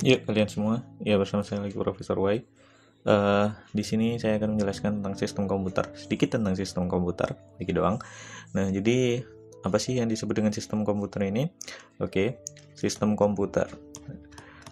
Yuk kalian semua, ya bersama saya lagi Profesor Y. Di sini saya akan menjelaskan tentang sistem komputer, sedikit tentang sistem komputer, sedikit doang. Nah, jadi apa sih yang disebut dengan sistem komputer ini? Oke, sistem komputer.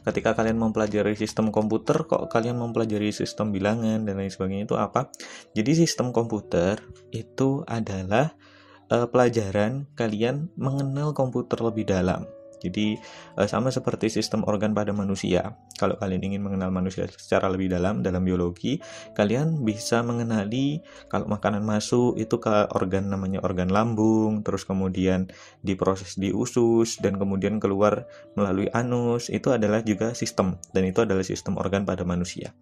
Ketika kalian mempelajari sistem komputer, kok kalian mempelajari sistem bilangan dan lain sebagainya itu apa? Jadi sistem komputer itu adalah pelajaran kalian mengenal komputer lebih dalam. Jadi sama seperti sistem organ pada manusia. Kalau kalian ingin mengenal manusia secara lebih dalam biologi, kalian bisa mengenali kalau makanan masuk itu ke organ namanya organ lambung, terus kemudian diproses di usus dan kemudian keluar melalui anus. Itu adalah juga sistem, dan itu adalah sistem organ pada manusia.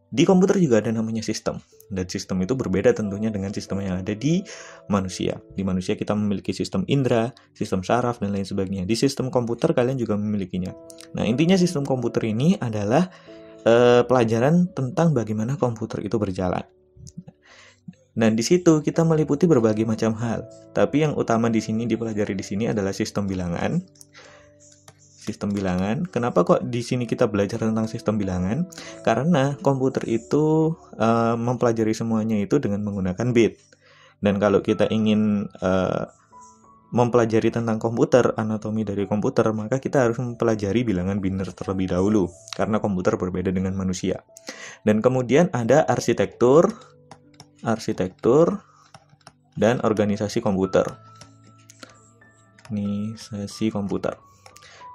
Di komputer juga ada namanya sistem, dan sistem itu berbeda tentunya dengan sistem yang ada di manusia. Di manusia kita memiliki sistem indera, sistem saraf, dan lain sebagainya. Di sistem komputer kalian juga memilikinya. Nah, intinya sistem komputer ini adalah pelajaran tentang bagaimana komputer itu berjalan. Dan di situ kita meliputi berbagai macam hal. Tapi yang utama di sini dipelajari di sini adalah sistem bilangan. Sistem bilangan. Kenapa kok di sini kita belajar tentang sistem bilangan? Karena komputer itu mempelajari semuanya itu dengan menggunakan bit. Dan kalau kita ingin mempelajari tentang komputer, anatomi dari komputer, maka kita harus mempelajari bilangan biner terlebih dahulu, karena komputer berbeda dengan manusia. Dan kemudian ada arsitektur dan organisasi komputer. Organisasi komputer.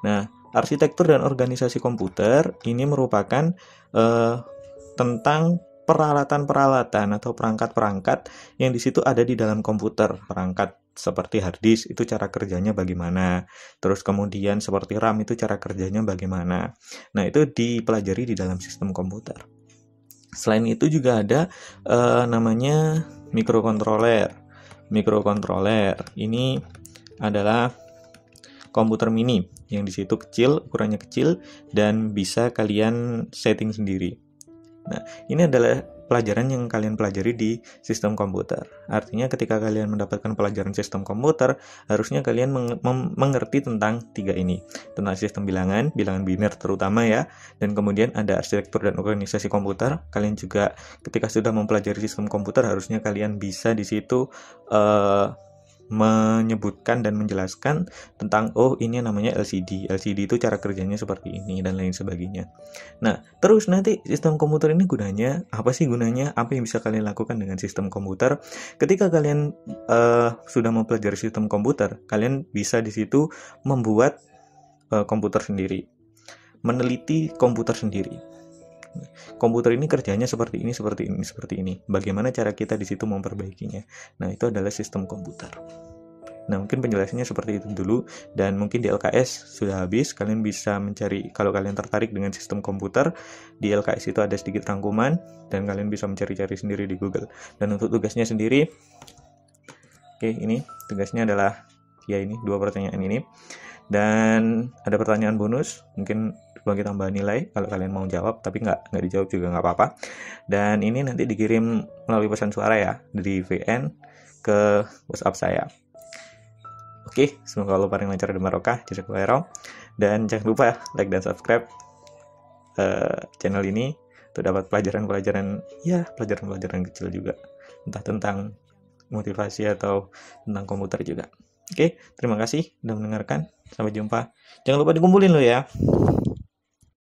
Nah, arsitektur dan organisasi komputer ini merupakan tentang peralatan-peralatan atau perangkat-perangkat yang di situ ada di dalam komputer. Perangkat seperti hard disk itu cara kerjanya bagaimana. Terus kemudian seperti RAM itu cara kerjanya bagaimana. Nah, itu dipelajari di dalam sistem komputer. Selain itu juga ada namanya mikrokontroler. Mikrokontroler ini adalah komputer mini yang di situ kecil, ukurannya kecil, dan bisa kalian setting sendiri. Nah, ini adalah pelajaran yang kalian pelajari di sistem komputer. Artinya ketika kalian mendapatkan pelajaran sistem komputer, harusnya kalian mengerti tentang tiga ini. Tentang sistem bilangan biner terutama ya, dan kemudian ada arsitektur dan organisasi komputer. Kalian juga ketika sudah mempelajari sistem komputer, harusnya kalian bisa di situ menyebutkan dan menjelaskan tentang ini namanya LCD itu cara kerjanya seperti ini dan lain sebagainya. Nah, terus nanti sistem komputer ini gunanya apa sih? Apa yang bisa kalian lakukan dengan sistem komputer? Ketika kalian sudah mempelajari sistem komputer, kalian bisa di situ membuat komputer sendiri, meneliti komputer sendiri. Komputer ini kerjanya seperti ini. Bagaimana cara kita di situ memperbaikinya? Nah, itu adalah sistem komputer. Nah, mungkin penjelasannya seperti itu dulu, dan mungkin di LKS sudah habis. Kalian bisa mencari, kalau kalian tertarik dengan sistem komputer, di LKS itu ada sedikit rangkuman, dan kalian bisa mencari-cari sendiri di Google. Dan untuk tugasnya sendiri, ini tugasnya adalah ini 2 pertanyaan ini. Dan ada pertanyaan bonus, mungkin sebagai tambahan nilai kalau kalian mau jawab, tapi nggak dijawab juga nggak apa-apa. Dan ini nanti dikirim melalui pesan suara ya, dari VN ke WhatsApp saya. Oke, semoga Allah paling lancar dan barokah. Jazakallahu khairan. Dan jangan lupa like dan subscribe channel ini untuk dapat pelajaran-pelajaran kecil juga, entah tentang motivasi atau tentang komputer juga. Oke, terima kasih sudah mendengarkan. Sampai jumpa. Jangan lupa dikumpulin lo ya.